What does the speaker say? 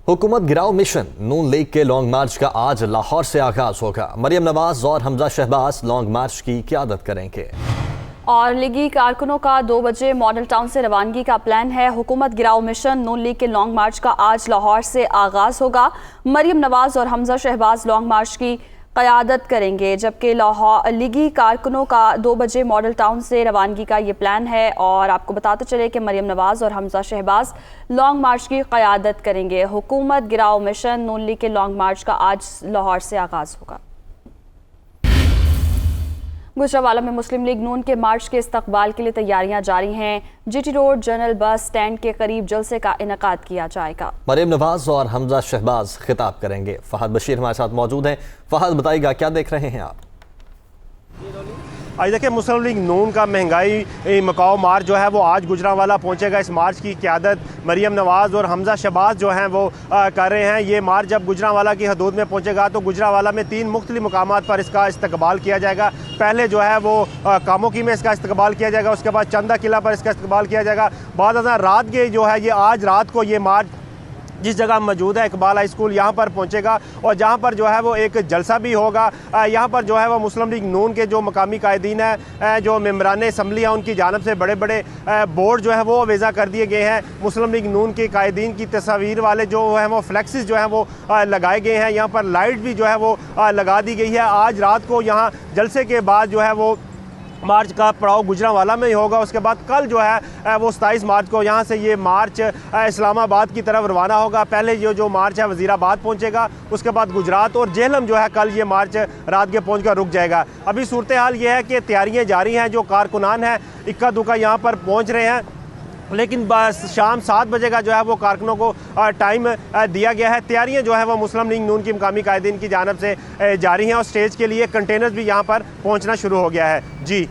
हुकूमत गिराओ मिशन नून लीग के लॉन्ग मार्च का आज लाहौर से आगाज होगा। मरियम नवाज और हमजा शहबाज लॉन्ग मार्च की क़यादत करेंगे। और लीगी कारकुनों का 2 बजे मॉडल टाउन से रवानगी का प्लान है। हुकूमत गिराओ मिशन नून लीग के लॉन्ग मार्च का आज लाहौर से आगाज होगा। मरियम नवाज और हमजा शहबाज लॉन्ग मार्च की क़यादत करेंगे, जबकि लाहौर लीगी कारकुनों का 2 बजे मॉडल टाउन से रवानगी का ये प्लान है। और आपको बताते चले कि मरियम नवाज और हमजा शहबाज लॉन्ग मार्च की क़यादत करेंगे। हुकूमत गिराओ मिशन नून लीग के लॉन्ग मार्च का आज लाहौर से आगाज होगा। गुजरांवाला में मुस्लिम लीग नून के मार्च के इस्तकबाल के लिए तैयारियां जारी हैं। GT road general bus stand के करीब जलसे का इनेकाद किया जाएगा। मरियम नवाज और हमजा शहबाज खिताब करेंगे। फहद बशीर हमारे साथ मौजूद हैं। फहद, बताइएगा क्या देख रहे हैं आप? आज देखिए, मुस्लिम लीग नून का महंगाई मकाओ मार्च जो है वो आज गुजरांवाला पहुंचेगा। इस मार्च की क़यादत मरियम नवाज और हमजा शहबाज जो हैं वो कर रहे हैं। ये मार्च जब गुजरांवाला की हदूद में पहुंचेगा तो गुजरांवाला में 3 मुख्तलिफ मकामात पर इसका इस्तकबाल किया जाएगा। पहले जो है वो कामोकी में इसका इस्तकबाल किया जाएगा, उसके बाद चंदा किला पर इसका इस्तकबाल किया जाएगा। बाद रात के जो है ये आज रात को ये मार्च जिस जगह मौजूद है इकबाल हाई स्कूल, यहाँ पर पहुँचेगा और जहाँ पर जो है वो एक जलसा भी होगा। यहाँ पर जो है वो मुस्लिम लीग नून के जो मकामी कायदीन हैं, जो मेम्बरान असम्बली हैं, उनकी जानब से बड़े बड़े बोर्ड जो है वो वेज़ा कर दिए गए हैं। मुस्लिम लीग नून के कायदीन की तस्वीर वाले जो हैं वो फ्लैक्सेस जो हैं वो लगाए गए हैं। यहाँ पर लाइट भी जो है वो लगा दी गई है। आज रात को यहाँ जलसे के बाद जो है वो मार्च का पड़ाव गुजरांवाला में ही होगा। उसके बाद कल जो है वो 27 मार्च को यहाँ से ये मार्च इस्लामाबाद की तरफ रवाना होगा। पहले ये जो मार्च है वज़ीराबाद पहुँचेगा, उसके बाद गुजरात और जेहलम जो है कल ये मार्च रात के पहुँच कर रुक जाएगा। अभी सूरत हाल ये है कि तैयारियाँ जारी हैं। जो कारकुनान हैं इक्का दुक्का यहाँ पर पहुँच रहे हैं, लेकिन बस शाम 7 बजे का जो है वो कारकुनों को टाइम दिया गया है। तैयारियां जो है वो मुस्लिम लीग नून की मकामी कायदीन की जानब से जारी हैं और स्टेज के लिए कंटेनर्स भी यहाँ पर पहुँचना शुरू हो गया है। जी।